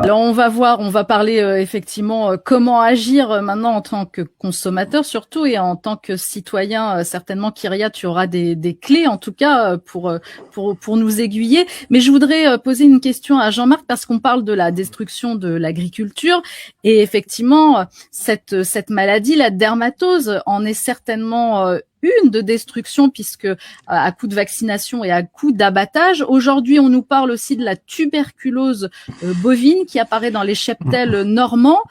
Alors on va parler effectivement comment agir maintenant en tant que consommateur surtout et en tant que citoyen. Certainement, Kyria, tu auras des clés en tout cas pour nous aiguiller. Mais je voudrais poser une question à Jean-Marc parce qu'on parle de la destruction de l'agriculture et effectivement cette maladie, la dermatose, en est certainement une de destruction puisque à coup de vaccination et à coup d'abattage. Aujourd'hui, on nous parle aussi de la tuberculose bovine qui apparaît dans les cheptels normands.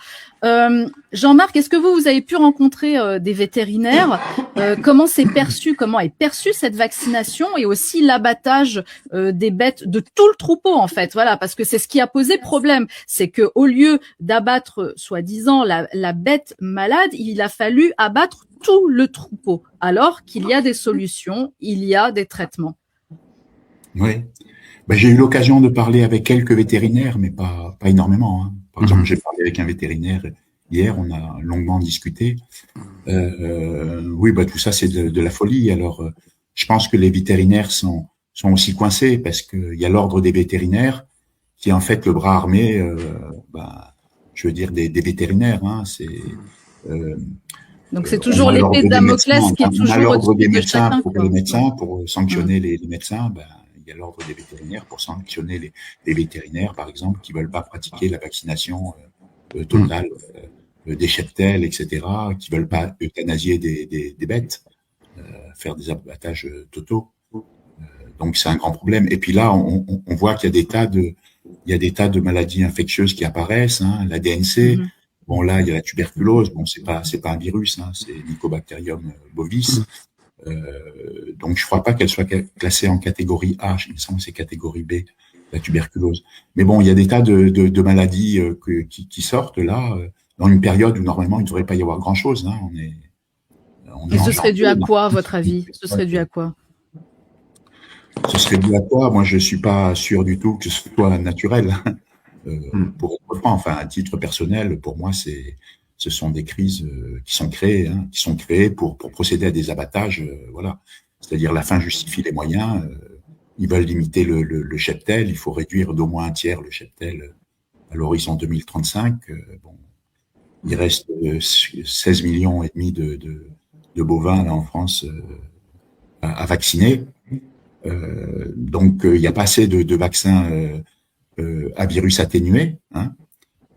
Jean-Marc, est-ce que vous avez pu rencontrer des vétérinaires? Comment est perçue cette vaccination et aussi l'abattage des bêtes de tout le troupeau en fait? Voilà, parce que c'est ce qui a posé problème, c'est que au lieu d'abattre soi-disant la bête malade, il a fallu abattre tout le troupeau, alors qu'il y a des solutions, il y a des traitements. Oui. Ben, j'ai eu l'occasion de parler avec quelques vétérinaires, mais pas énormément. Hein. Par exemple, j'ai parlé avec un vétérinaire hier, on a longuement discuté. Oui, ben, tout ça, c'est de la folie. Alors, je pense que les vétérinaires sont aussi coincés parce qu'il y a l'ordre des vétérinaires qui est en fait le bras armé, je veux dire, des vétérinaires. Hein. Donc c'est toujours l'épée de Damoclès qui est toujours on a l'ordre des au-dessus de médecins chacun. pour les médecins, pour sanctionner les médecins. Ben, il y a l'ordre des vétérinaires pour sanctionner les vétérinaires, par exemple, qui veulent pas pratiquer la vaccination totale des cheptels, etc., qui veulent pas euthanasier des bêtes, faire des abattages totaux. Donc c'est un grand problème. Et puis là, on voit qu'il y a des tas de maladies infectieuses qui apparaissent, hein, la DNC. Bon, là, il y a la tuberculose. Bon, c'est pas un virus, hein, c'est Mycobacterium bovis. Donc, je crois pas qu'elle soit classée en catégorie A. Il me semble que c'est catégorie B, la tuberculose. Mais bon, il y a des tas de maladies qui sortent là, dans une période où normalement il ne devrait pas y avoir grand-chose. Hein. Et ce serait dû à quoi, à votre avis? Ce serait dû à quoi? Ce serait dû à quoi? Moi, je suis pas sûr du tout que ce soit naturel. Pour être franc, enfin, à titre personnel, pour moi, ce sont des crises qui sont créées, hein, pour procéder à des abattages, voilà. C'est-à-dire la fin justifie les moyens. Ils veulent limiter le cheptel. Il faut réduire d'au moins un tiers le cheptel à l'horizon 2035. Bon, il reste 16 millions et demi de bovins là en France à vacciner. Donc, il n'y a pas assez de vaccins à virus atténué. Hein.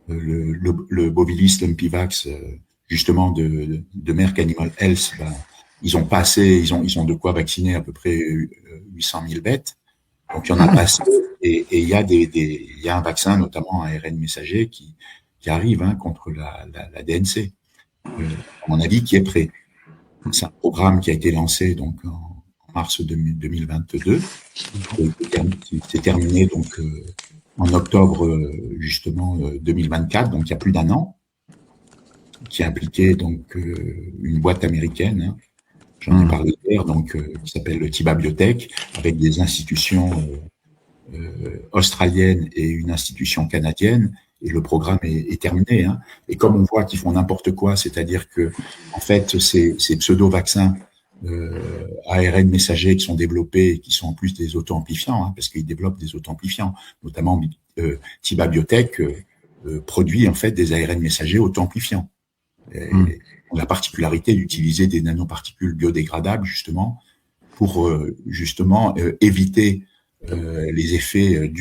Le Bovilis Lumpivax, justement de Merck Animal Health, ben, ils ont pas assez, ils ont de quoi vacciner à peu près 800 000 bêtes. Donc il y en a pas assez, et il y a un vaccin, notamment un ARN messager, qui arrive hein, contre la DNC. À mon avis, qui est prêt. C'est un programme qui a été lancé donc en mars 2022, qui s'est terminé donc en octobre justement 2024, donc il y a plus d'un an, qui a impliqué donc une boîte américaine. Hein, j'en ai parlé hier, donc qui s'appelle le Tiba Biotech, avec des institutions australiennes et une institution canadienne. Et le programme est terminé. Hein. Et comme on voit qu'ils font n'importe quoi, c'est-à-dire que en fait ces pseudo-vaccins ARN messagers qui sont développés et qui sont en plus des auto-amplifiants, hein, parce qu'ils développent des auto-amplifiants, notamment Tiba Biotech produit en fait des ARN messagers auto-amplifiants. La particularité d'utiliser des nanoparticules biodégradables justement pour justement éviter les effets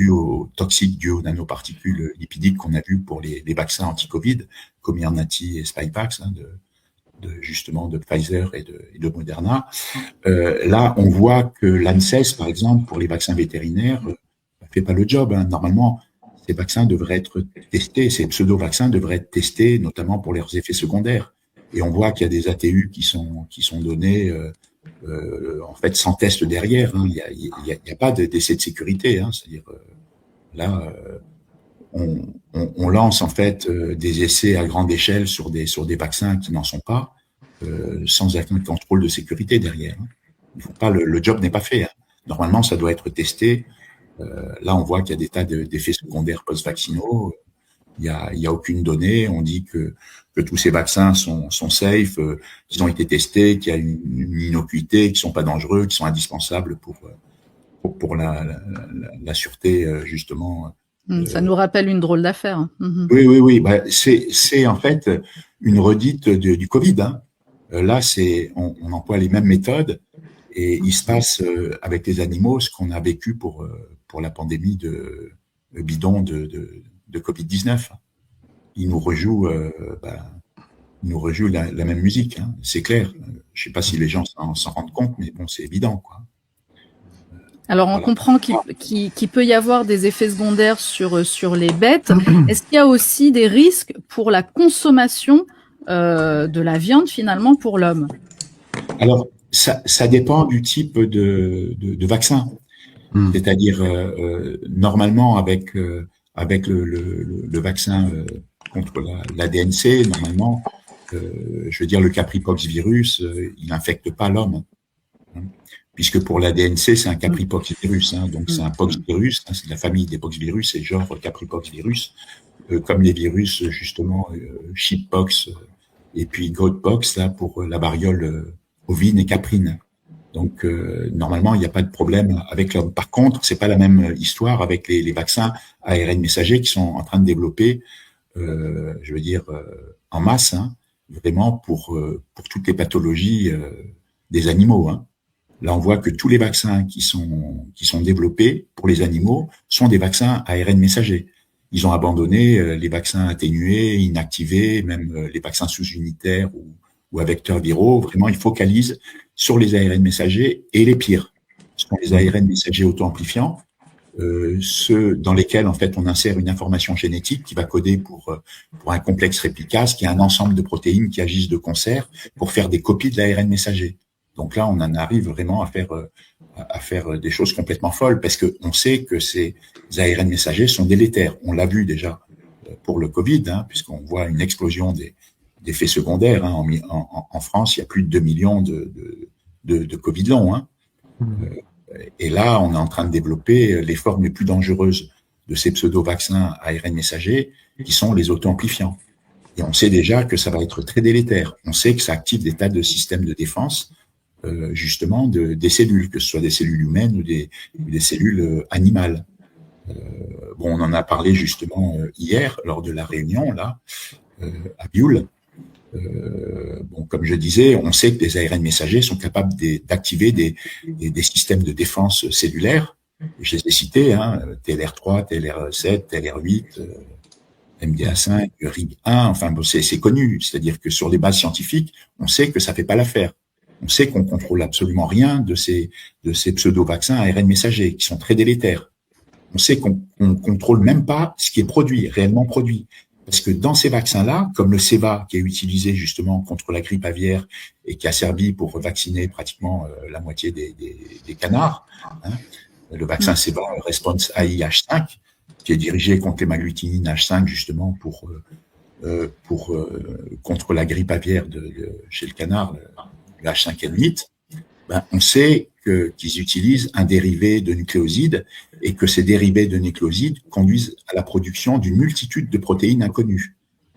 toxiques dus aux nanoparticules lipidiques qu'on a vu pour les vaccins anti-Covid, comme Comirnaty et Spikevax, hein, justement de Pfizer et de Moderna. Là, on voit que l'ANSES, par exemple, pour les vaccins vétérinaires, fait pas le job. Hein. Normalement, ces vaccins devraient être testés, ces pseudo-vaccins devraient être testés, notamment pour leurs effets secondaires. Et on voit qu'il y a des ATU qui sont donnés en fait sans test derrière. Hein. Il y a pas d'essai de sécurité. Hein. C'est-à-dire là, on lance en fait des essais à grande échelle sur des vaccins qui n'en sont pas, sans aucun contrôle de sécurité derrière. Hein. Il faut pas, le job n'est pas fait. Hein. Normalement, ça doit être testé. Là, on voit qu'il y a des tas d'effets secondaires post-vaccinaux. Il y a aucune donnée. On dit que tous ces vaccins sont safe, qu'ils ont été testés, qu'il y a une innocuité, qu'ils sont pas dangereux, qu'ils sont indispensables pour la sûreté justement Ça nous rappelle une drôle d'affaire. Mmh. Oui. Bah, c'est en fait une redite du Covid. Hein. Là, on emploie les mêmes méthodes et il se passe avec les animaux ce qu'on a vécu pour la pandémie de bidon de Covid-19. Ils nous rejouent, ils nous rejouent la même musique. Hein. C'est clair. Je sais pas si les gens s'en rendent compte, mais bon, c'est évident, quoi. Alors, on comprend qu'il peut y avoir des effets secondaires sur les bêtes. Est-ce qu'il y a aussi des risques pour la consommation de la viande, finalement, pour l'homme? Alors, ça dépend du type de vaccin. C'est-à-dire, normalement, avec le vaccin contre la DNC, normalement, je veux dire, le capripox virus, il n'infecte pas l'homme. Hein. Puisque pour la DNC, c'est un capripox virus, hein, donc c'est un pox virus, hein, c'est de la famille des pox virus, c'est genre capripox virus, comme les virus justement shitpox et puis goatpox là pour la variole ovine et caprine. Donc normalement, il n'y a pas de problème avec l'homme. Par contre, c'est pas la même histoire avec les vaccins ARN messagers qui sont en train de développer, je veux dire en masse, hein, vraiment pour toutes les pathologies des animaux. Hein. Là, on voit que tous les vaccins qui sont développés pour les animaux sont des vaccins ARN messagers. Ils ont abandonné les vaccins atténués, inactivés, même les vaccins sous-unitaires ou à vecteurs viraux. Vraiment, ils focalisent sur les ARN messagers et les pires. Ce sont les ARN messagers auto-amplifiants, ceux dans lesquels, en fait, on insère une information génétique qui va coder pour un complexe réplicase, qui est un ensemble de protéines qui agissent de concert pour faire des copies de l'ARN messager. Donc là, on en arrive vraiment à faire des choses complètement folles parce que on sait que ces ARN messagers sont délétères. On l'a vu déjà pour le Covid, hein, puisqu'on voit une explosion d'effets secondaires. Hein. En France, il y a plus de 2 millions de Covid longs. Hein. Et là, on est en train de développer les formes les plus dangereuses de ces pseudo-vaccins ARN messagers, qui sont les auto-amplifiants. Et on sait déjà que ça va être très délétère. On sait que ça active des tas de systèmes de défense justement des cellules, que ce soit des cellules humaines ou des cellules animales. Bon, on en a parlé justement hier lors de la réunion là à Biul. Bon, comme je disais, on sait que les ARN messagers sont capables d'activer des systèmes de défense cellulaire. Je les ai cités, hein, TLR3, TLR7, TLR8, MDA5, RIG1. Enfin, bon, c'est connu. C'est-à-dire que sur les bases scientifiques, on sait que ça fait pas l'affaire. On sait qu'on contrôle absolument rien de ces pseudo-vaccins ARN messagers qui sont très délétères. On sait qu'on contrôle même pas ce qui est produit, réellement produit. Parce que dans ces vaccins-là, comme le Ceva qui est utilisé justement contre la grippe aviaire et qui a servi pour vacciner pratiquement la moitié des canards, hein, le vaccin Ceva Response AI H5, qui est dirigé contre les magglutinines H5 justement contre la grippe aviaire chez le canard, le H5N8, on sait qu'ils utilisent un dérivé de nucléosides et que ces dérivés de nucléosides conduisent à la production d'une multitude de protéines inconnues.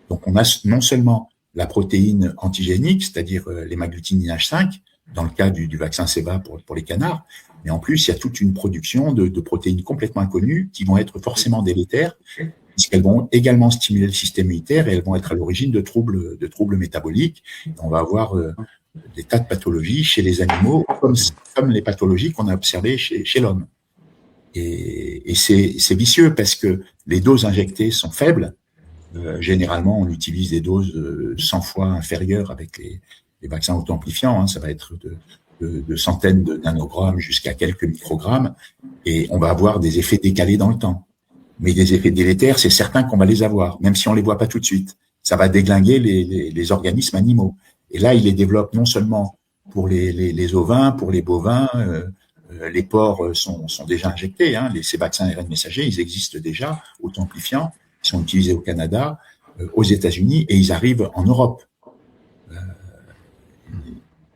Donc, on a non seulement la protéine antigénique, c'est-à-dire les magglutinines H5, dans le cas du vaccin Ceva pour les canards, mais en plus, il y a toute une production de protéines complètement inconnues qui vont être forcément délétères, puisqu'elles vont également stimuler le système immunitaire et elles vont être à l'origine de troubles métaboliques. On va avoir des tas de pathologies chez les animaux, comme les pathologies qu'on a observées chez l'homme. Et c'est vicieux parce que les doses injectées sont faibles. Généralement, on utilise des doses 100 fois inférieures avec les vaccins auto-amplifiants. Hein, ça va être de centaines de nanogrammes jusqu'à quelques microgrammes. Et on va avoir des effets décalés dans le temps. Mais des effets délétères, c'est certain qu'on va les avoir, même si on les voit pas tout de suite. Ça va déglinguer les organismes animaux. Et là, il les développe non seulement pour les ovins, pour les bovins, les porcs sont déjà injectés. Hein, ces vaccins ARN messagers, ils existent déjà, auto-amplifiants, ils sont utilisés au Canada, aux États-Unis, et ils arrivent en Europe,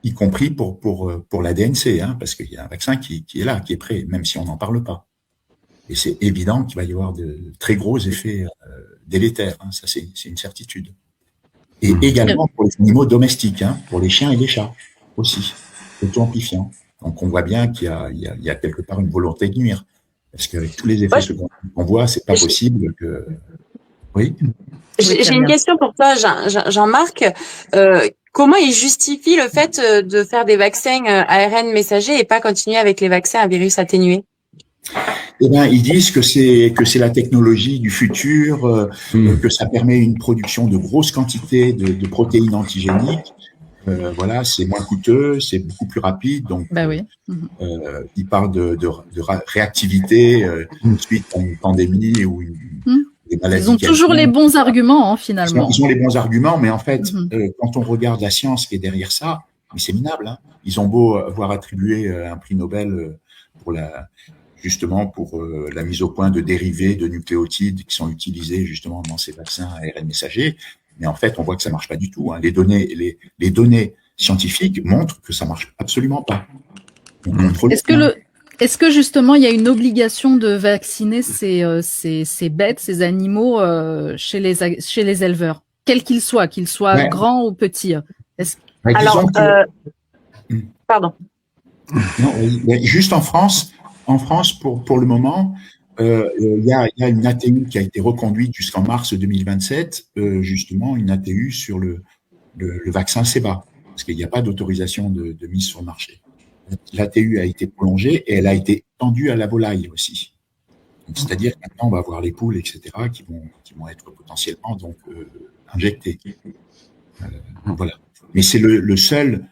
y compris pour la DNC, hein, parce qu'il y a un vaccin qui est là, qui est prêt, même si on n'en parle pas. Et c'est évident qu'il va y avoir de très gros effets délétères. Hein, ça, c'est une certitude. Et également pour les animaux domestiques, hein, pour les chiens et les chats aussi, auto-amplifiants. Donc on voit bien qu'il y a quelque part une volonté de nuire. Parce qu'avec tous les effets secondaires qu'on voit, c'est pas possible que... Oui. J'ai une question pour toi, Jean-Marc. Comment il justifie le fait de faire des vaccins ARN messagers et pas continuer avec les vaccins à virus atténué? Eh ben, ils disent que c'est la technologie du futur, que ça permet une production de grosses quantités de protéines antigéniques. Voilà, c'est moins coûteux, c'est beaucoup plus rapide. Donc, oui. Ils parlent de réactivité suite à une pandémie ou des maladies. Ils ont toujours les bons arguments, finalement. Ils ont les bons arguments, mais en fait, quand on regarde la science qui est derrière ça, c'est minable. Hein. Ils ont beau avoir attribué un prix Nobel justement pour la mise au point de dérivés de nucléotides qui sont utilisés justement dans ces vaccins ARN messagers, mais en fait, on voit que ça marche pas du tout. Hein. Les données scientifiques montrent que ça marche absolument pas. Est-ce que justement il y a une obligation de vacciner ces bêtes, ces animaux chez les éleveurs, quels qu'ils soient grands ou petits? Alors, pardon. Non, juste en France, pour le moment, il y a une ATU qui a été reconduite jusqu'en mars 2027, justement une ATU sur le vaccin Ceba, parce qu'il n'y a pas d'autorisation de mise sur le marché. L'ATU a été prolongée et elle a été tendue à la volaille aussi. C'est-à-dire que maintenant on va avoir les poules, etc., qui vont être potentiellement donc injectées. Voilà. Mais c'est le seul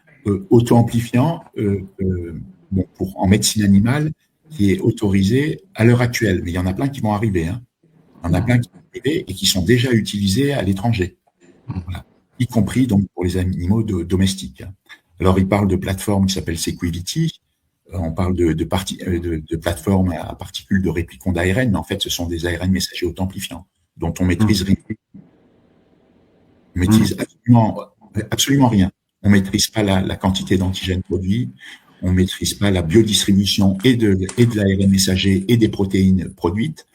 auto-amplifiant en médecine animale qui est autorisé à l'heure actuelle. Mais il y en a plein qui vont arriver. Hein. Il y en a plein qui vont arriver et qui sont déjà utilisés à l'étranger, voilà. Y compris donc pour les animaux domestiques. Hein. Alors, il parle de plateformes qui s'appellent Sequivity. On parle de plateformes à particules de réplicons d'ARN, mais en fait, ce sont des ARN messagers auto-amplifiants dont on maîtrise rien. On maîtrise absolument rien. On maîtrise pas la quantité d'antigènes produits, on maîtrise pas la biodistribution et de l'ARN messager et des protéines produites.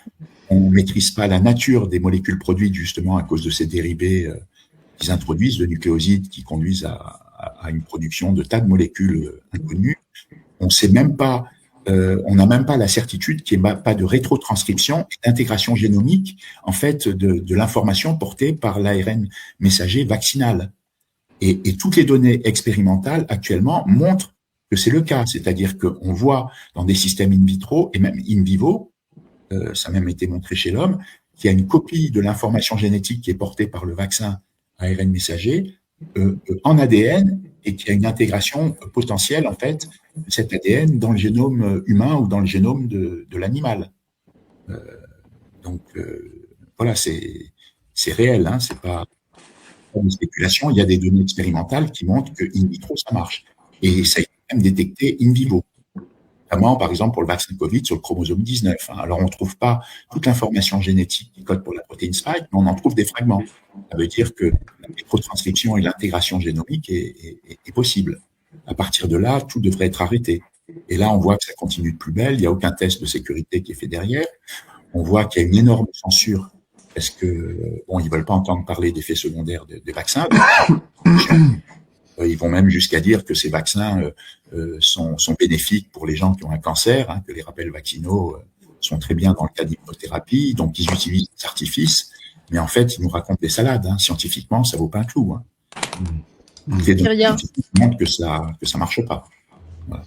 On maîtrise pas la nature des molécules produites justement à cause de ces dérivés qu'ils introduisent, de nucléosides qui conduisent à une production de tas de molécules inconnues. On sait même pas, on n'a même pas la certitude qu'il n'y ait pas de rétrotranscription et d'intégration génomique en fait de l'information portée par l'ARN messager vaccinal. Et toutes les données expérimentales actuellement montrent que c'est le cas, c'est-à-dire qu'on voit dans des systèmes in vitro et même in vivo, ça a même été montré chez l'homme, qu'il y a une copie de l'information génétique qui est portée par le vaccin ARN messager en ADN et qu'il y a une intégration potentielle en fait de cet ADN dans le génome humain ou dans le génome de l'animal. Donc voilà, c'est réel, hein, c'est pas une spéculation. Il y a des données expérimentales qui montrent que in vitro ça marche et ça a été même détecté in vivo. Notamment, par exemple, pour le vaccin Covid sur le chromosome 19. Hein. Alors, on ne trouve pas toute l'information génétique qui code pour la protéine spike, mais on en trouve des fragments. Ça veut dire que la microtranscription et l'intégration génomique est possible. À partir de là, tout devrait être arrêté. Et là, on voit que ça continue de plus belle. Il n'y a aucun test de sécurité qui est fait derrière. On voit qu'il y a une énorme censure parce que, bon, ils veulent pas entendre parler d'effets secondaires des vaccins. Ils vont même jusqu'à dire que ces vaccins sont bénéfiques pour les gens qui ont un cancer, hein, que les rappels vaccinaux sont très bien dans le cas d'hypnothérapie, donc ils utilisent des artifices, mais en fait, ils nous racontent des salades. Hein. Scientifiquement, ça vaut pas un clou. Hein. Les données montrent que ça marche pas. Voilà.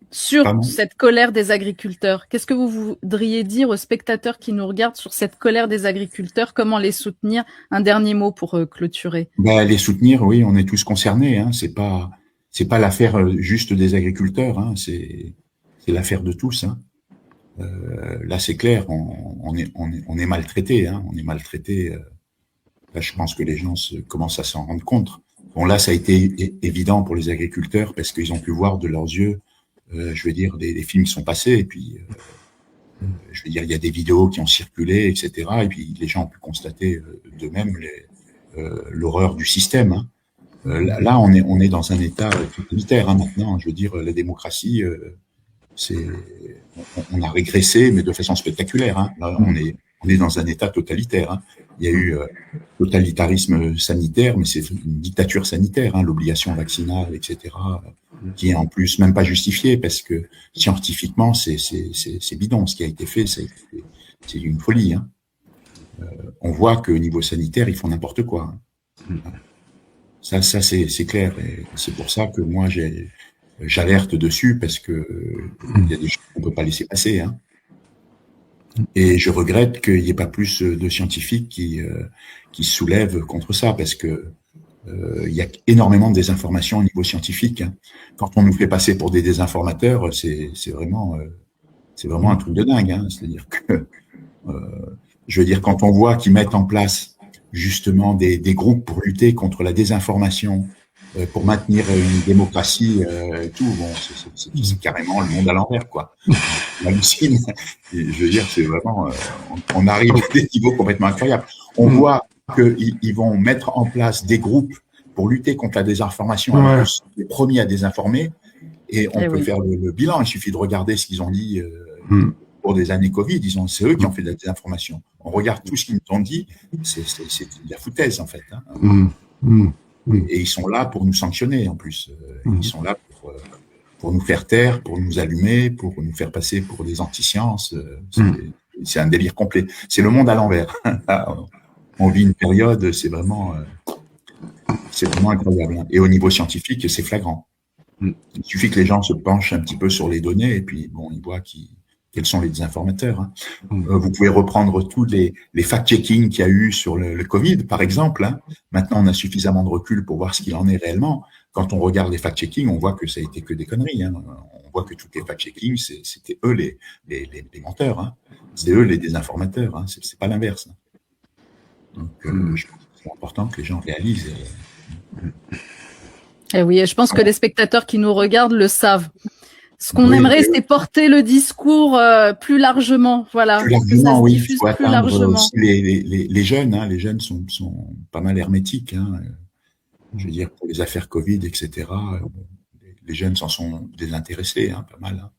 Sur cette colère des agriculteurs, qu'est-ce que vous voudriez dire aux spectateurs qui nous regardent sur cette colère des agriculteurs? Comment les soutenir? Un dernier mot pour clôturer. Les soutenir, oui, on est tous concernés. Hein. C'est pas l'affaire juste des agriculteurs. Hein. C'est l'affaire de tous. Hein. Là, c'est clair, on est maltraité. Hein. On est maltraité. Là, je pense que les gens commencent à s'en rendre compte. Bon, là, ça a été évident pour les agriculteurs parce qu'ils ont pu voir de leurs yeux. Je veux dire, des films qui sont passés, et puis, je veux dire, il y a des vidéos qui ont circulé, etc. Et puis, les gens ont pu constater d'eux-mêmes l'horreur du système. Hein. Là, on est dans un état totalitaire hein, maintenant. Je veux dire, la démocratie, on a régressé, mais de façon spectaculaire. Hein. Là, on est dans un état totalitaire. Hein. Il y a eu totalitarisme sanitaire, mais c'est une dictature sanitaire, hein, l'obligation vaccinale, etc., qui est en plus même pas justifiée parce que scientifiquement c'est bidon. Ce qui a été fait, c'est une folie. Hein. On voit qu'au niveau sanitaire, ils font n'importe quoi. Hein. Ça c'est clair. Et c'est pour ça que moi j'alerte dessus parce que il y a des choses qu'on peut pas laisser passer. Hein. Et je regrette qu'il n'y ait pas plus de scientifiques qui se soulèvent contre ça, parce que il y a énormément de désinformation au niveau scientifique. Hein. Quand on nous fait passer pour des désinformateurs, c'est vraiment un truc de dingue. Hein. C'est-à-dire que, je veux dire, quand on voit qu'ils mettent en place justement des groupes pour lutter contre la désinformation, pour maintenir une démocratie et tout, bon, c'est carrément le monde à l'envers, quoi. On hallucine. Je veux dire, c'est vraiment, on arrive à des niveaux complètement incroyables. On voit qu'ils vont mettre en place des groupes pour lutter contre la désinformation, alors que les premiers à désinformer, et on peut faire le bilan. Il suffit de regarder ce qu'ils ont dit pour des années Covid. C'est eux qui ont fait de la désinformation. On regarde tout ce qu'ils nous ont dit, c'est de la foutaise, en fait. Hein. Et ils sont là pour nous sanctionner, en plus. Ils sont là pour nous faire taire, pour nous allumer, pour nous faire passer pour des anti-sciences. C'est un délire complet. C'est le monde à l'envers. On vit une période, c'est vraiment incroyable. Et au niveau scientifique, c'est flagrant. Il suffit que les gens se penchent un petit peu sur les données et puis bon, ils voient quels sont les désinformateurs. Hein. Vous pouvez reprendre tous les fact-checking qu'il y a eu sur le Covid, par exemple. Hein. Maintenant, on a suffisamment de recul pour voir ce qu'il en est réellement. Quand on regarde les fact-checking, on voit que ça a été que des conneries. Hein. On voit que tous les fact-checking, c'était eux les menteurs. Hein. C'est eux les désinformateurs. Hein. C'est pas l'inverse. Hein. Donc, je pense que c'est important que les gens réalisent. Et oui, je pense que les spectateurs qui nous regardent le savent. Ce qu'on aimerait, c'est porter le discours plus largement, voilà. Plus largement, oui. Il faut atteindre aussi les jeunes. Hein. Les jeunes sont pas mal hermétiques. Hein. Je veux dire, pour les affaires Covid, etc., les jeunes s'en sont désintéressés, hein, pas mal.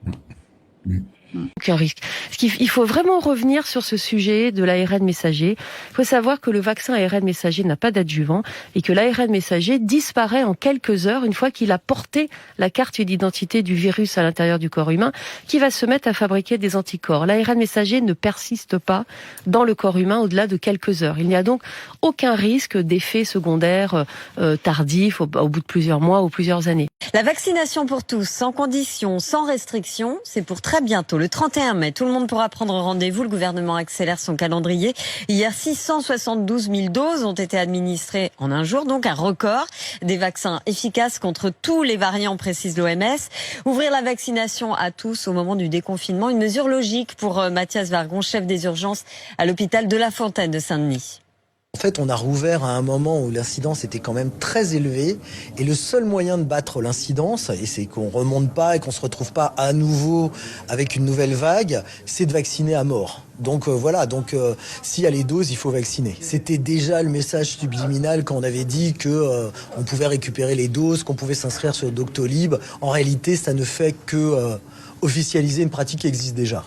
Hein. Aucun risque. Il faut vraiment revenir sur ce sujet de l'ARN messager. Il faut savoir que le vaccin ARN messager n'a pas d'adjuvant et que l'ARN messager disparaît en quelques heures une fois qu'il a porté la carte d'identité du virus à l'intérieur du corps humain, qui va se mettre à fabriquer des anticorps. L'ARN messager ne persiste pas dans le corps humain au-delà de quelques heures. Il n'y a donc aucun risque d'effet secondaire tardif au bout de plusieurs mois ou plusieurs années. La vaccination pour tous, sans condition, sans restriction, c'est pour très bientôt. Le 31 mai, tout le monde pourra prendre rendez-vous. Le gouvernement accélère son calendrier. Hier, 672 000 doses ont été administrées en un jour, donc un record. Des vaccins efficaces contre tous les variants, précise l'OMS. Ouvrir la vaccination à tous au moment du déconfinement, une mesure logique pour Mathias Vargon, chef des urgences à l'hôpital de La Fontaine de Saint-Denis. En fait, on a rouvert à un moment où l'incidence était quand même très élevée et le seul moyen de battre l'incidence, et c'est qu'on remonte pas et qu'on se retrouve pas à nouveau avec une nouvelle vague, c'est de vacciner à mort. Donc voilà, s'il y a les doses, il faut vacciner. C'était déjà le message subliminal quand on avait dit que on pouvait récupérer les doses, qu'on pouvait s'inscrire sur Doctolib. En réalité, ça ne fait que officialiser une pratique qui existe déjà.